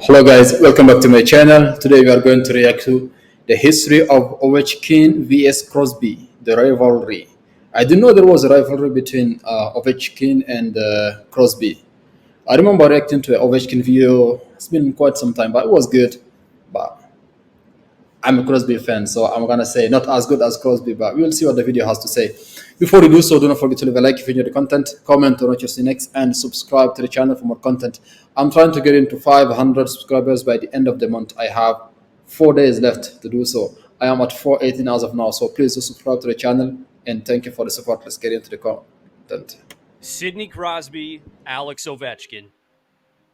Hello guys, welcome back to my channel. Today we are going to react to the history of Ovechkin vs Crosby, the rivalry. I didn't know there was a rivalry between Ovechkin and Crosby. I remember reacting to an Ovechkin video. It's been quite some time, but it was good. But I'm a Crosby fan, so I'm gonna say not as good as Crosby, but we will see what the video has to say. Before we do so, do not forget to leave a like if you enjoy the content, comment on what you see next, and subscribe to the channel for more content. I'm trying to get into 500 subscribers by the end of the month. I have 4 days left to do so. I am at 418 as of now, so please do subscribe to the channel and thank you for the support. Let's get into the content. Sidney Crosby, Alex Ovechkin,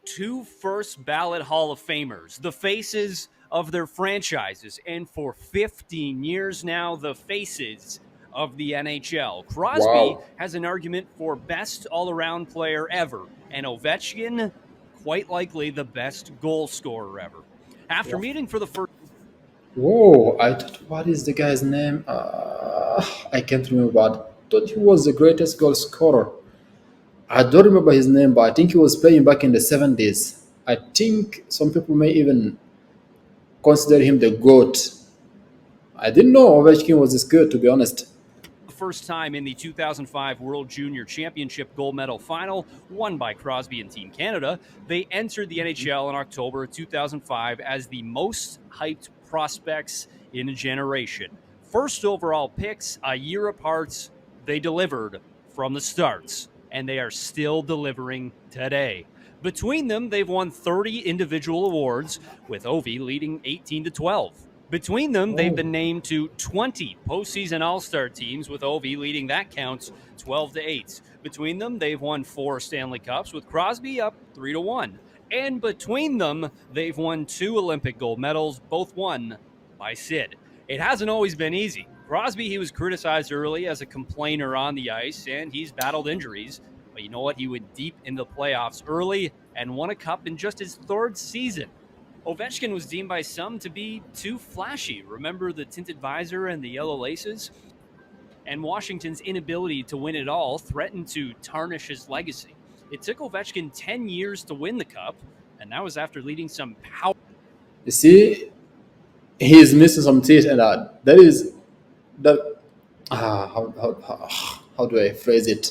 two first ballot Hall of Famers, the faces of their franchises, and for 15 years now, the faces of the NHL. Crosby Wow. has an argument for best all around player ever, and Ovechkin, quite likely the best goal scorer ever. After meeting for the first Whoa, I thought, what is the guy's name? I can't remember. I thought he was the greatest goal scorer. I don't remember his name, but I think he was playing back in the 70s. I think some people may even consider him the GOAT. I didn't know Ovechkin was this good, to be honest. first time in the 2005 World Junior Championship gold medal final, won by Crosby and Team Canada. They entered the NHL in October 2005 as the most hyped prospects in a generation. First overall picks, a year apart, they delivered from the starts, and they are still delivering today. Between them, they've won 30 individual awards, with Ovi leading 18-12. Between them, they've Oh, been named to 20 postseason All-Star teams, with Ovi leading that count 12-8. Between them, they've won 4 Stanley Cups, with Crosby up 3-1. And between them, they've won 2 Olympic gold medals, both won by Sid. It hasn't always been easy. Crosby, he was criticized early as a complainer on the ice, and he's battled injuries. But you know what? He went deep into the playoffs early and won a cup in just his 3rd season. Ovechkin was deemed by some to be too flashy. Remember the tinted visor and the yellow laces? And Washington's inability to win it all threatened to tarnish his legacy. It took Ovechkin 10 years to win the cup, and that was after leading some power. you see, he is missing some teeth, and that is that. How do I phrase it?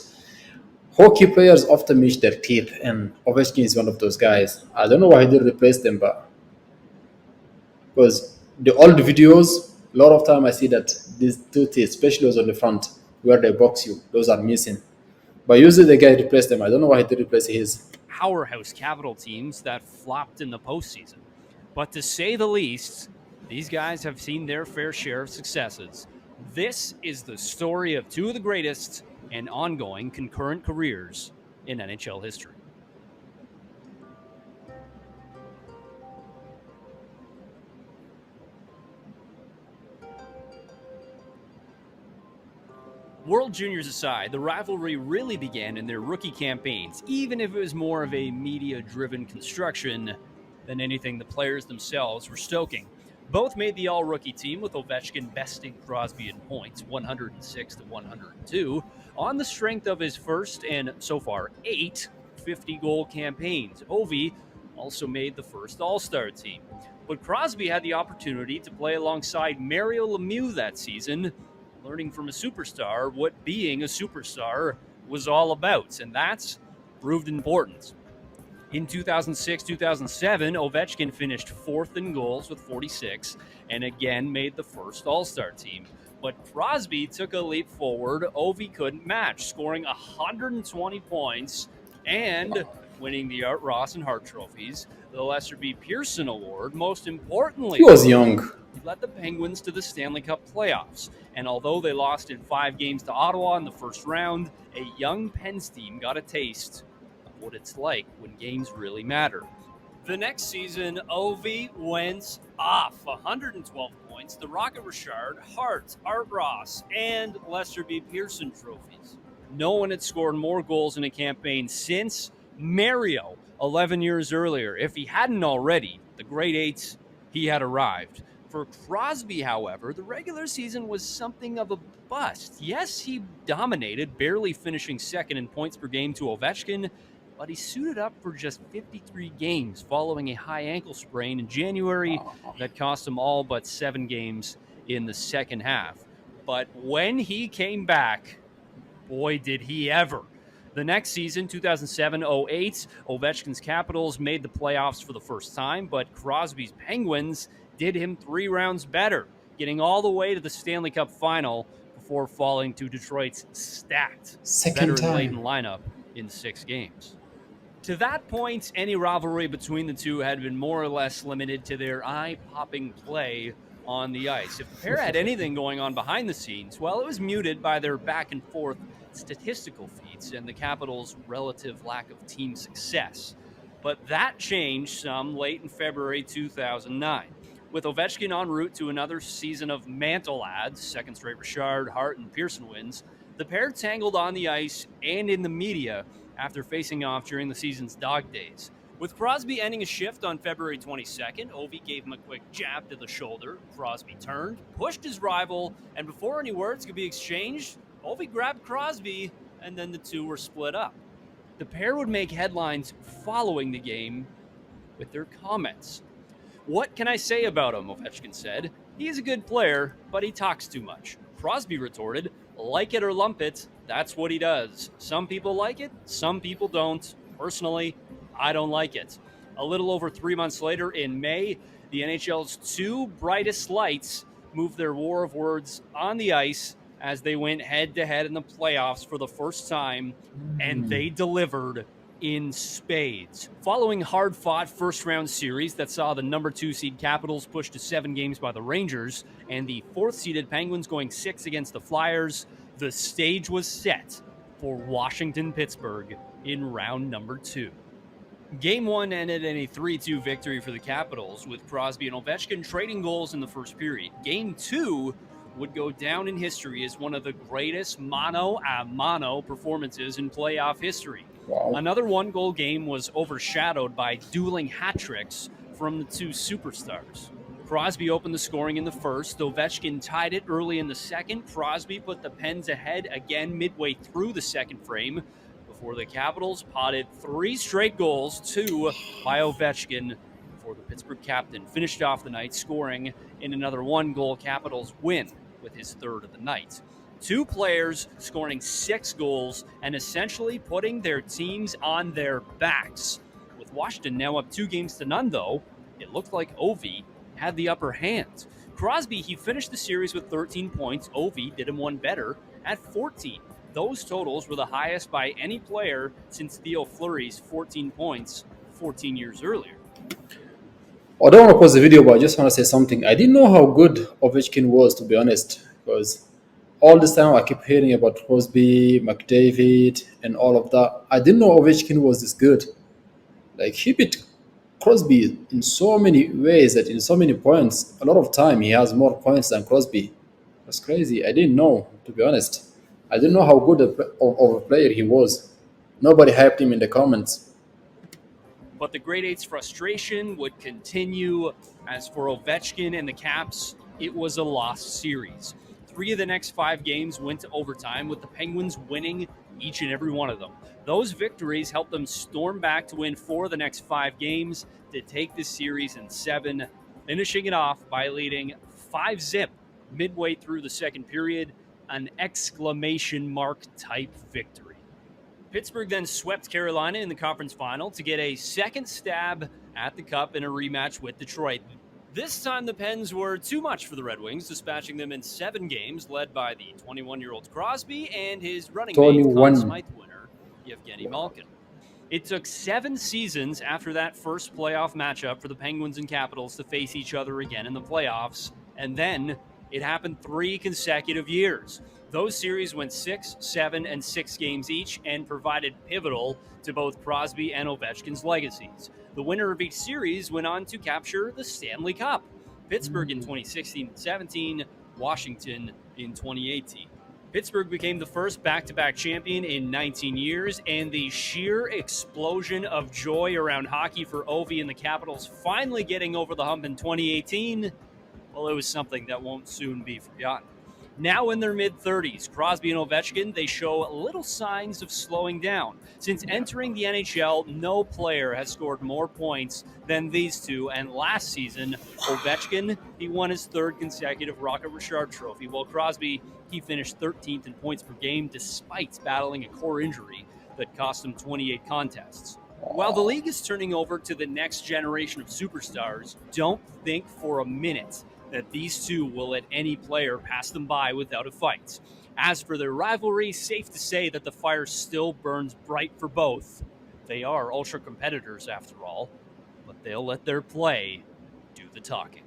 Hockey players often miss their teeth, and Ovechkin is one of those guys. I don't know why he didn't replace them, but because the old videos, a lot of time I see that these two teeth, especially those on the front where they box you, those are missing. But usually the guy replaced them. I don't know why he did replace his. Powerhouse capital teams that flopped in the postseason. But to say the least, these guys have seen their fair share of successes. This is the story of two of the greatest and ongoing concurrent careers in NHL history. World Juniors aside, the rivalry really began in their rookie campaigns, even if it was more of a media-driven construction than anything the players themselves were stoking. Both made the all-rookie team, with Ovechkin besting Crosby in points, 106 to 102, on the strength of his first and so far 8 50-goal campaigns. Ovi also made the first All-Star team. But Crosby had the opportunity to play alongside Mario Lemieux that season, learning from a superstar what being a superstar was all about, and that's proved important. In 2006 2007, Ovechkin finished 4th in goals with 46 and again made the first All Star team. But Crosby took a leap forward Ovi couldn't match, scoring 120 points and winning the Art Ross and Hart trophies, the Lester B. Pearson Award. Most He importantly, was young. led the Penguins to the Stanley Cup playoffs. And although they lost in 5 games to Ottawa in the first round, a young Pens team got a taste of what it's like when games really matter. The next season, Ovi went off 112 points, the Rocket Richard, Hart, Art Ross, and Lester B. Pearson trophies. No one had scored more goals in a campaign since Mario 11 years earlier. If he hadn't already, the Great Eight, he had arrived. For Crosby, however, the regular season was something of a bust. Yes, he dominated, barely finishing second in points per game to Ovechkin, but he suited up for just 53 games following a high ankle sprain in January that cost him all but 7 games in the second half. But when he came back, boy, did he ever. The next season, 2007-08, Ovechkin's Capitals made the playoffs for the first time, but Crosby's Penguins did him 3 rounds better, getting all the way to the Stanley Cup final before falling to Detroit's stacked Second veteran-laden time. lineup in 6 games. To that point, any rivalry between the two had been more or less limited to their eye-popping play on the ice. If the pair had anything going on behind the scenes, well, it was muted by their back-and-forth statistical feats and the Capitals' relative lack of team success. But that changed some late in February 2009. With Ovechkin en route to another season of mantle ads, second straight Richard, Hart, and Pearson wins, the pair tangled on the ice and in the media after facing off during the season's dog days. With Crosby ending a shift on February 22nd, Ovi gave him a quick jab to the shoulder. Crosby turned, pushed his rival, and before any words could be exchanged, Ovi grabbed Crosby, and then the two were split up. The pair would make headlines following the game with their comments. "What can I say about him?" Ovechkin said. "He is a good player, but he talks too much." Crosby retorted, "Like it or lump it, that's what he does. Some people like it, some people don't. Personally, I don't like it." A little over 3 months later, in May, the NHL's two brightest lights moved their war of words on the ice as they went head-to-head in the playoffs for the first time, and they delivered in spades. Following hard-fought first-round series that saw the number 2 seed Capitals pushed to 7 games by the Rangers and the 4th-seeded Penguins going 6 against the Flyers, the stage was set for Washington-Pittsburgh in round number 2. Game 1 ended in a 3-2 victory for the Capitals, with Crosby and Ovechkin trading goals in the first period. Game 2 would go down in history as one of the greatest mano-a-mano performances in playoff history. Wow. Another one-goal game was overshadowed by dueling hat tricks from the two superstars. Crosby opened the scoring in the first. Ovechkin tied it early in the second. Crosby put the Pens ahead again midway through the second frame before the Capitals potted 3 straight goals, 2 by Ovechkin, before the Pittsburgh captain finished off the night scoring in another one-goal Capitals win with his 3rd of the night. 2 players scoring 6 goals and essentially putting their teams on their backs. With Washington now up 2 games to none, though, it looked like Ovi had the upper hand. Crosby, he finished the series with 13 points. Ovi did him one better at 14. Those totals were the highest by any player since Theo Fleury's 14 points 14 years earlier. I don't want to pause the video, but I just want to say something. I didn't know how good Ovechkin was, to be honest, because all this time I keep hearing about Crosby, McDavid, and all of that. I didn't know Ovechkin was this good. Like, he beat Crosby in so many ways, that in so many points, a lot of time he has more points than Crosby. That's crazy. I didn't know, to be honest. I didn't know how good of a player he was. Nobody hyped him in the comments. But the Great Eight's frustration would continue. As for Ovechkin and the Caps, it was a lost series. 3 of the next 5 games went to overtime, with the Penguins winning each and every one of them. Those victories helped them storm back to win 4 of the next 5 games to take the series in 7, finishing it off by leading 5-0 midway through the second period, an exclamation mark type victory. Pittsburgh then swept Carolina in the conference final to get a second stab at the Cup in a rematch with Detroit. This time the Pens were too much for the Red Wings, dispatching them in 7 games, led by the 21-year-old Crosby and his running mate, Conn 21. Smythe winner, Evgeny Malkin. It took 7 seasons after that first playoff matchup for the Penguins and Capitals to face each other again in the playoffs, and then it happened 3 consecutive years. Those series went 6, 7, and 6 games each and provided pivotal to both Crosby and Ovechkin's legacies. The winner of each series went on to capture the Stanley Cup. Pittsburgh in 2016-17, Washington in 2018. Pittsburgh became the first back-to-back champion in 19 years, and the sheer explosion of joy around hockey for Ovi and the Capitals finally getting over the hump in 2018, well, it was something that won't soon be forgotten. Now in their mid-30s, Crosby and Ovechkin, they show little signs of slowing down. Since entering the NHL, no player has scored more points than these two, and last season, Ovechkin, he won his third consecutive Rocket Richard trophy, while Crosby, he finished 13th in points per game despite battling a core injury that cost him 28 contests. While the league is turning over to the next generation of superstars, don't think for a minute that these two will let any player pass them by without a fight. As for their rivalry, safe to say that the fire still burns bright for both. They are ultra competitors after all, but they'll let their play do the talking.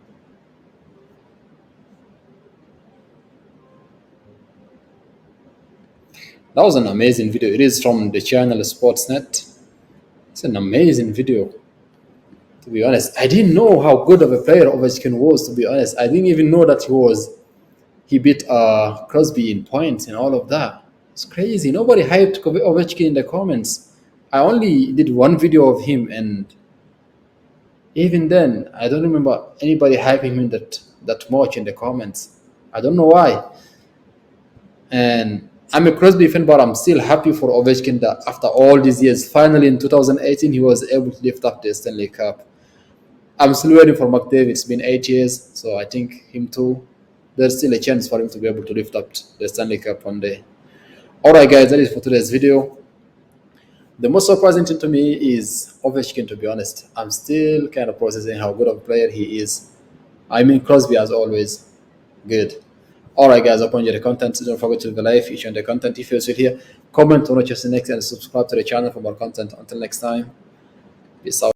That was an amazing video. It is from the channel Sportsnet. It's an amazing video. To be honest, I didn't know how good of a player Ovechkin was. To be honest, I didn't even know that he beat Crosby in points and all of that. It's crazy. Nobody hyped Ovechkin in the comments. I only did one video of him, and even then, I don't remember anybody hyping him that much in the comments. I don't know why. And I'm a Crosby fan, but I'm still happy for Ovechkin that after all these years, finally in 2018, he was able to lift up the Stanley Cup. I'm still waiting for McDavid. It's been 8 years, so I think him too. There's still a chance for him to be able to lift up the Stanley Cup one day. Alright, guys, that is for today's video. The most surprising thing to me is Ovechkin, to be honest. I'm still kind of processing how good of a player he is. I mean, Crosby, as always, good. Alright, guys, hope you enjoyed the content. Don't forget to leave a like if you enjoyed the content. If you're still here, comment on what you're seeing next and subscribe to the channel for more content. Until next time, peace out.